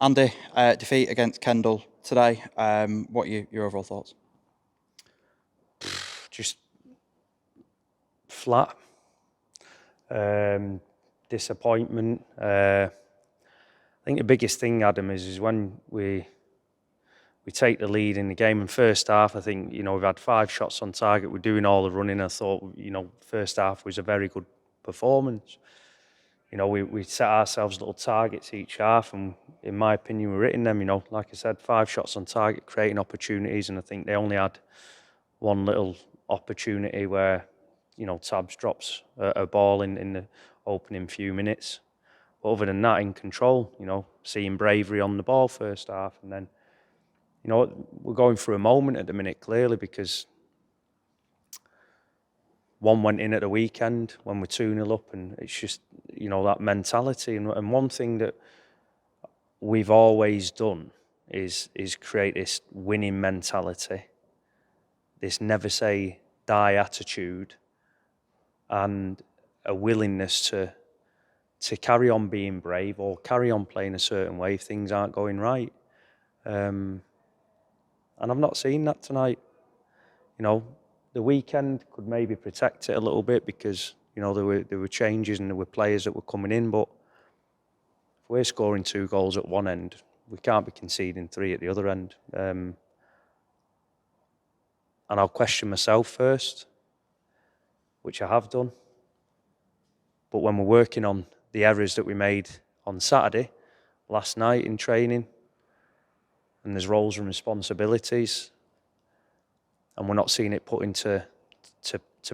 Andy, defeat against Kendal today. What are your overall thoughts? Just flat. Disappointment. I think the biggest thing, Adam, is when we take the lead in the game. In first half, I think, we've had 5 shots on target. We're doing all the running. I thought, first half was a very good performance. We set ourselves little targets each half, and in my opinion, we're hitting them. Like I said, 5 shots on target, creating opportunities, and I think they only had one little opportunity where, Tabs drops a ball in the opening few minutes. But other than that, in control, seeing bravery on the ball first half, and then, we're going through a moment at the minute, clearly, because one went in at the weekend when we're 2-0 up, and it's just, that mentality. And one thing that we've always done is create this winning mentality, this never say die attitude, and a willingness to carry on being brave or carry on playing a certain way if things aren't going right. And I've not seen that tonight. The weekend could maybe protect it a little bit because, there were changes and there were players that were coming in, but if we're scoring 2 goals at one end, we can't be conceding 3 at the other end. And I'll question myself first, which I have done. But when we're working on the errors that we made on Saturday, last night in training, and there's roles and responsibilities, and we're not seeing it put into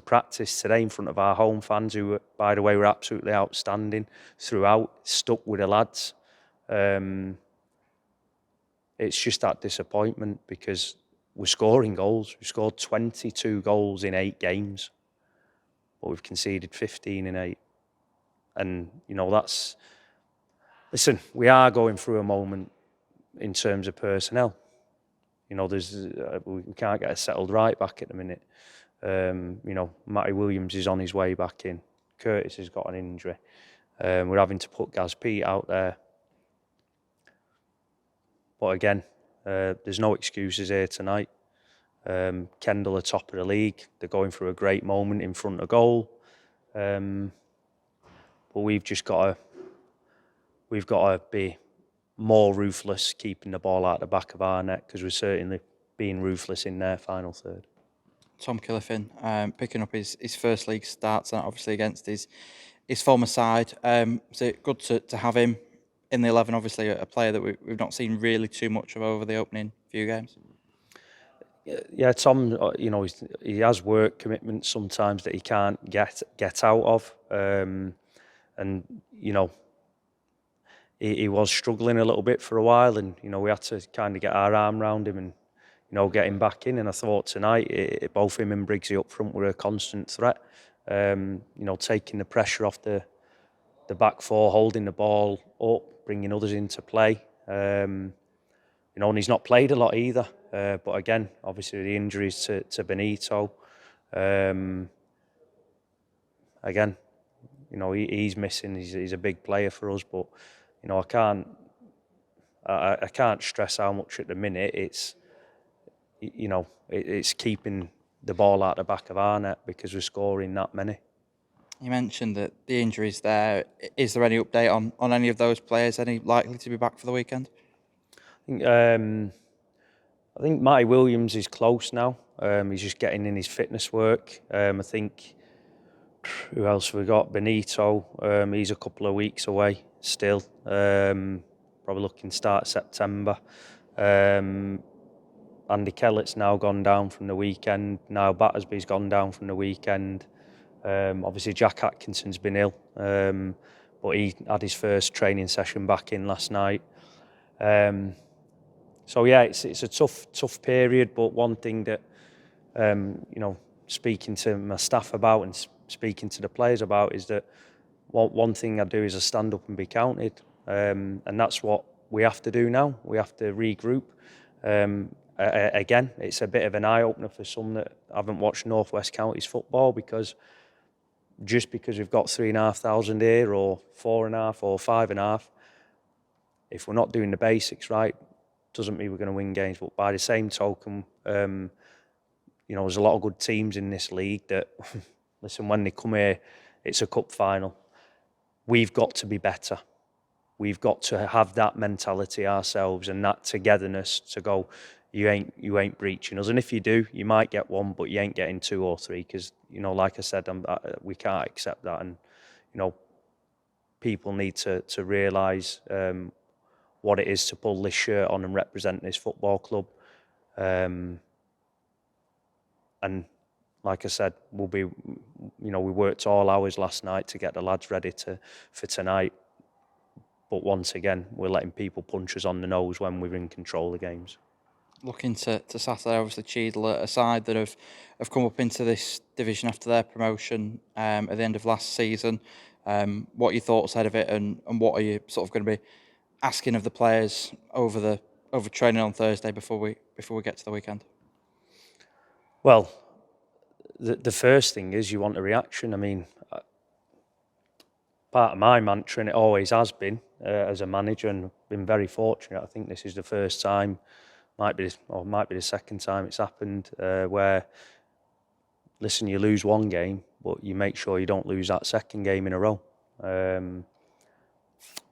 practice today in front of our home fans, who, by the way, were absolutely outstanding throughout, stuck with the lads. It's just that disappointment because we're scoring goals. We've scored 22 goals in 8 games, but we've conceded 15 in 8. And, that's... Listen, we are going through a moment in terms of personnel. We can't get a settled right back at the minute. Matty Williams is on his way back in. Curtis has got an injury. We're having to put Gaz Pete out there. But again, there's no excuses here tonight. Kendal are top of the league. They're going through a great moment in front of goal. But we've got to be more ruthless, keeping the ball out the back of our net, because we're certainly being ruthless in their final third. Tom Killifin picking up his first league starts, obviously against his former side. Is it good to have him in the 11? Obviously, a player that we've not seen really too much of over the opening few games. Yeah, Tom, he has work commitments sometimes that he can't get out of, and he was struggling a little bit for a while, and we had to kind of get our arm around him and get him back in. And I thought tonight, both him and Briggsy up front were a constant threat. Taking the pressure off the back four, holding the ball up, bringing others into play. And he's not played a lot either. But again, obviously the injuries to Benito. Again, he's missing. He's a big player for us, but I can't stress how much at the minute it's keeping the ball out the back of our net because we're scoring that many. You mentioned that the injuries there. Is there any update on any of those players? Any likely to be back for the weekend? I think Matty Williams is close now. He's just getting in his fitness work. I think, who else have we got? Benito. He's a couple of weeks away still. Probably looking start September. Andy Kellett's now gone down from the weekend. Now Battersby's gone down from the weekend. Obviously Jack Atkinson's been ill, but he had his first training session back in last night. So yeah, it's a tough period. But one thing that speaking to my staff about and speaking to the players about is that one thing I do is I stand up and be counted, and that's what we have to do now. We have to regroup. Again, it's a bit of an eye-opener for some that haven't watched North West Counties football, because just because we've got 3,500 here or 4,500 or 5,500, if we're not doing the basics right, doesn't mean we're going to win games. But by the same token, there's a lot of good teams in this league that, listen, when they come here, it's a cup final. We've got to be better. We've got to have that mentality ourselves and that togetherness to go, you ain't breaching us. And if you do, you might get one, but you ain't getting 2 or 3 because, like I said, we can't accept that. And, people need to realise what it is to pull this shirt on and represent this football club. And like I said, we worked all hours last night to get the lads ready for tonight. But once again, we're letting people punch us on the nose when we're in control of games. Looking to Saturday, obviously Cheadle, a side that have come up into this division after their promotion at the end of last season. What are your thoughts ahead of it, and what are you sort of going to be asking of the players over training on Thursday before we get to the weekend? Well, the first thing is you want a reaction. I mean, part of my mantra, and it always has been as a manager, and been very fortunate. I think this is the first time, might be the second time it's happened, where, listen, you lose one game, but you make sure you don't lose that second game in a row.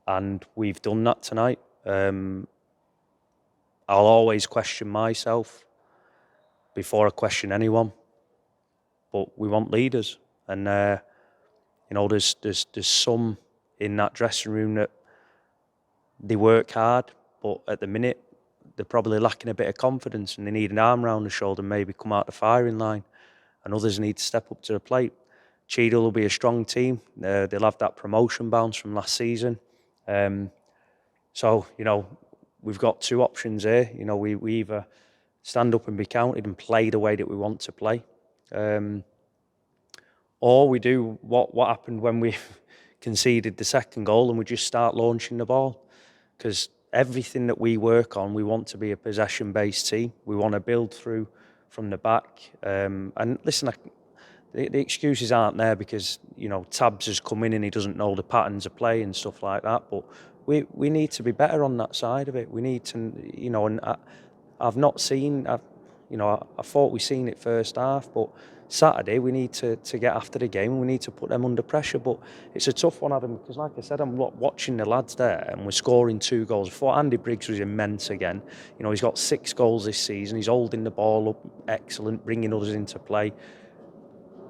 And we've done that tonight. I'll always question myself before I question anyone, but we want leaders, and there's some in that dressing room that they work hard, but at the minute they're probably lacking a bit of confidence and they need an arm around the shoulder and maybe come out the firing line, and others need to step up to the plate. Cheadle will be a strong team. They'll have that promotion bounce from last season. So, we've got 2 options here. We either stand up and be counted and play the way that we want to play, or we do what happened when we conceded the second goal and we just start launching the ball. Because everything that we work on, we want to be a possession-based team. We want to build through from the back. And listen, the excuses aren't there because, Tabs has come in and he doesn't know the patterns of play and stuff like that. But we need to be better on that side of it. We need to, and I've not seen, I thought we seen it first half, but Saturday we need to get after the game and we need to put them under pressure. But it's a tough one, Adam, because like I said, I'm watching the lads there and we're scoring 2 goals. I thought Andy Briggs was immense again. He's got 6 goals this season. He's holding the ball up excellent, bringing others into play.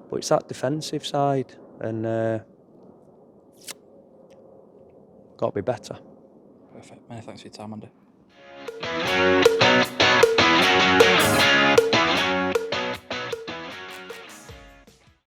But it's that defensive side, and got to be better. Perfect. Many thanks for your time, Andy.